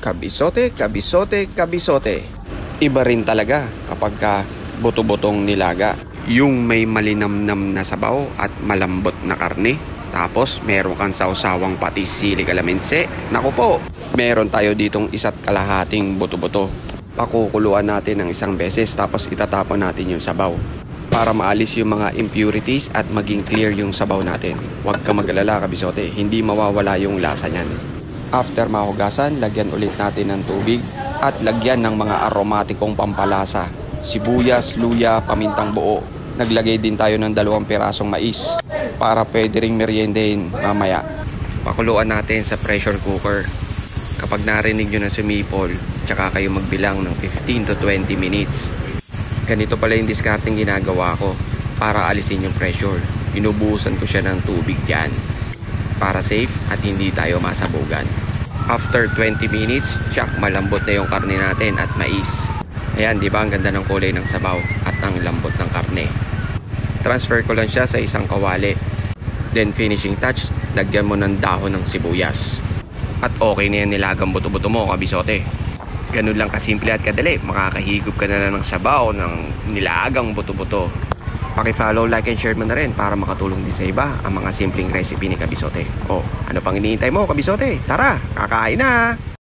Kabisote, kabisote, kabisote. Iba rin talaga kapag buto-botong nilaga. Yung may malinamnam na sabaw at malambot na karne. Tapos meron kang sawsawang patis sili kalamansi. Naku po, meron tayo ditong 1 kalahating buto-buto. Pakukuluan natin ng 1 beses tapos itatapon natin yung sabaw. Para maalis yung mga impurities at maging clear yung sabaw natin. Huwag ka mag-alala kabisote, hindi mawawala yung lasa niyan. After mahugasan, lagyan ulit natin ng tubig at lagyan ng mga aromatikong pampalasa. Sibuyas, luya, pamintang buo. Naglagay din tayo ng 2 pirasong mais para pwede ring meriendahin mamaya. Pakuluan natin sa pressure cooker. Kapag narinig nyo na sumipol, tsaka kayo magbilang ng 15 to 20 minutes. Ganito pala yung discarding ginagawa ko para alisin yung pressure. Inubuhusan ko siya ng tubig dyan para safe at hindi tayo masabugan. After 20 minutes, tsak, malambot na yung karne natin at mais. Ayan, di ba ang ganda ng kulay ng sabaw at ang lambot ng karne. Transfer ko lang siya sa 1 kawali. Then finishing touch, lagyan mo ng dahon ng sibuyas. At okay na yan nilagang buto-buto mo kabisote. Ganun lang kasimple at kadali, makakahigop ka na ng sabaw ng nilagang buto-buto. Paki-follow, like, and share mo na rin para makatulong din sa iba ang mga simpleng recipe ni Kabisote. O, ano pang iniintay mo Kabisote? Tara, kakain na!